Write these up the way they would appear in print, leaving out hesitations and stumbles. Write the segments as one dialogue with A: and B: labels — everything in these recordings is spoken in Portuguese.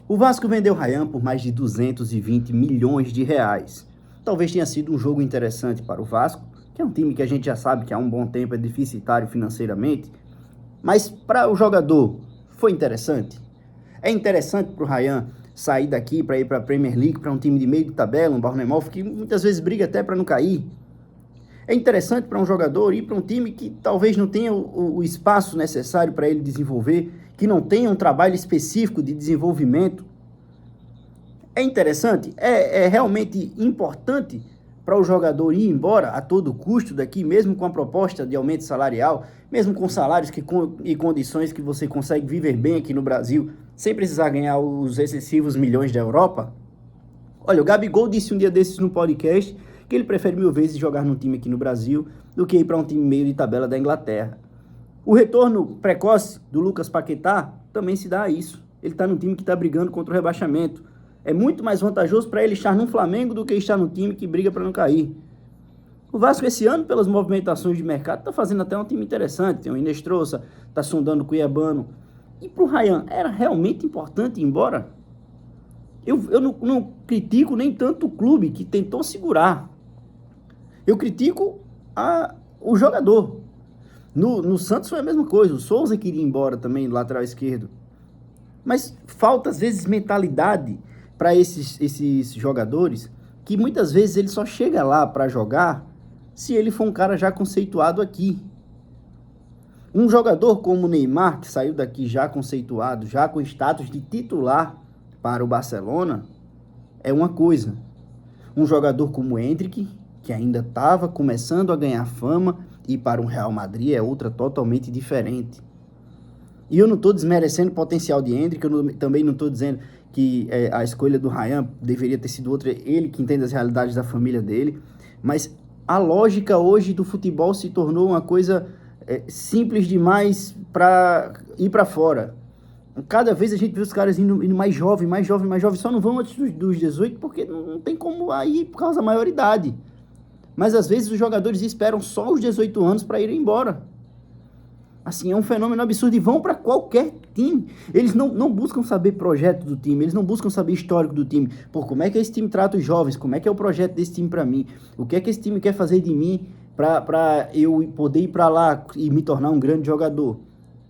A: O Vasco vendeu Ryan por mais de 220 milhões de reais. Talvez tenha sido um jogo interessante para o Vasco, que é um time que a gente já sabe que há um bom tempo é deficitário financeiramente, mas para o jogador foi interessante. É interessante para o Ryan sair daqui para ir para a Premier League, para um time de meio de tabela, um Bournemouth que muitas vezes briga até para não cair. É interessante para um jogador ir para um time que talvez não tenha o espaço necessário para ele desenvolver, que não tenha um trabalho específico de desenvolvimento. É interessante, é realmente importante para o jogador ir embora a todo custo daqui, mesmo com a proposta de aumento salarial, mesmo com salários e condições que você consegue viver bem aqui no Brasil, sem precisar ganhar os excessivos milhões da Europa. Olha, o Gabigol disse um dia desses no podcast que ele prefere 1000 vezes jogar num time aqui no Brasil do que ir para um time meio de tabela da Inglaterra. O retorno precoce do Lucas Paquetá também se dá a isso. Ele está num time que está brigando contra o rebaixamento. É muito mais vantajoso para ele estar no Flamengo do que estar no time que briga para não cair. O Vasco esse ano, pelas movimentações de mercado, está fazendo até um time interessante. Tem o Inestrosa, está sondando o Cuiabano. E para o Ryan, era realmente importante ir embora? Eu não critico nem tanto o clube que tentou segurar. Eu critico o jogador. No Santos foi a mesma coisa. O Souza queria ir embora também, do lateral esquerdo. Mas falta, às vezes, mentalidade para esses jogadores, que muitas vezes ele só chega lá para jogar se ele for um cara já conceituado aqui. Um jogador como o Neymar, que saiu daqui já conceituado, já com status de titular para o Barcelona, é uma coisa. Um jogador como o Endrick, que ainda estava começando a ganhar fama, e para o Real Madrid é outra totalmente diferente. E eu não estou desmerecendo o potencial de Endrick, também não estou dizendo que a escolha do Ryan deveria ter sido outra, ele que entende as realidades da família dele, mas a lógica hoje do futebol se tornou uma coisa simples demais para ir para fora. Cada vez a gente vê os caras indo mais jovem, só não vão antes dos 18 porque não tem como ir por causa da maioridade. Mas às vezes os jogadores esperam só os 18 anos para ir embora. Assim, é um fenômeno absurdo e vão para qualquer time. Eles não buscam saber projeto do time, eles não buscam saber histórico do time. Pô, como é que esse time trata os jovens? Como é que é o projeto desse time para mim? O que é que esse time quer fazer de mim para eu poder ir para lá e me tornar um grande jogador?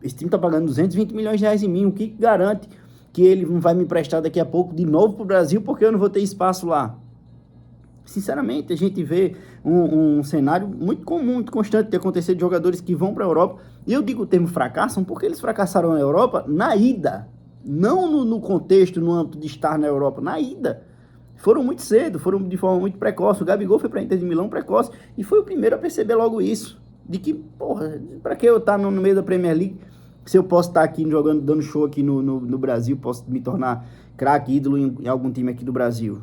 A: Esse time tá pagando 220 milhões de reais em mim, o que garante que ele não vai me emprestar daqui a pouco de novo pro Brasil porque eu não vou ter espaço lá? Sinceramente, a gente vê um cenário muito comum, muito constante de acontecer de jogadores que vão para a Europa. E eu digo o termo fracassam porque eles fracassaram na Europa na ida. Não no contexto, no âmbito de estar na Europa, na ida. Foram muito cedo, foram de forma muito precoce. O Gabigol foi para a Inter de Milão precoce e foi o primeiro a perceber logo isso. De que, porra, para que eu estar no meio da Premier League se eu posso estar aqui jogando, dando show aqui no Brasil, posso me tornar craque, ídolo em algum time aqui do Brasil?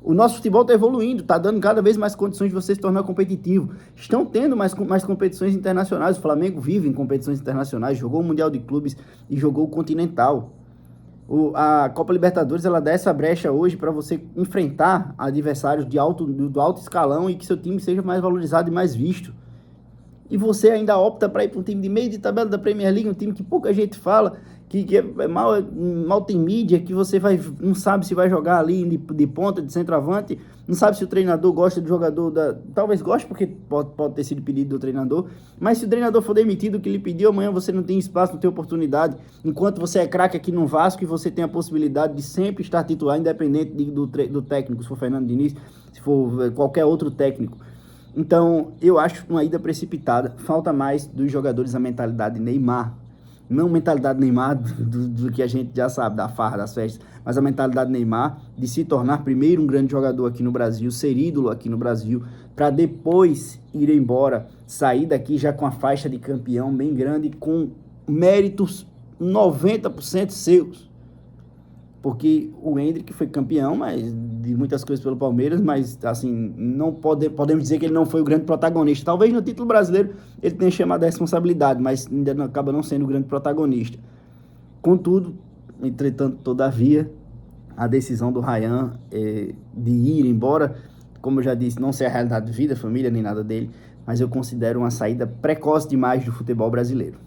A: O nosso futebol está evoluindo, está dando cada vez mais condições de você se tornar competitivo. Estão tendo mais competições internacionais. O Flamengo vive em competições internacionais, jogou o Mundial de Clubes e jogou o Continental. A Copa Libertadores ela dá essa brecha hoje para você enfrentar adversários do alto escalão e que seu time seja mais valorizado e mais visto. E você ainda opta para ir para um time de meio de tabela da Premier League, um time que pouca gente fala, que mal tem mídia, que você não sabe se vai jogar ali de ponta, de centroavante, não sabe se o treinador gosta do jogador, talvez goste porque pode ter sido pedido do treinador, mas se o treinador for demitido, o que ele pediu, amanhã você não tem espaço, não tem oportunidade, enquanto você é craque aqui no Vasco e você tem a possibilidade de sempre estar titular, independente do técnico, se for Fernando Diniz, se for qualquer outro técnico. Então, eu acho uma ida precipitada. Falta mais dos jogadores a mentalidade Neymar. Não mentalidade Neymar do que a gente já sabe, da farra, das festas, mas a mentalidade Neymar de se tornar primeiro um grande jogador aqui no Brasil, ser ídolo aqui no Brasil, para depois ir embora, sair daqui já com a faixa de campeão bem grande, com méritos 90% seus. Porque o Endrick foi campeão, mas de muitas coisas pelo Palmeiras, mas assim, não podemos dizer que ele não foi o grande protagonista. Talvez no título brasileiro ele tenha chamado a responsabilidade, mas ainda acaba não sendo o grande protagonista. Contudo, entretanto, todavia, a decisão do Ryan de ir embora, como eu já disse, não sei a realidade de vida, família, nem nada dele, mas eu considero uma saída precoce demais do futebol brasileiro.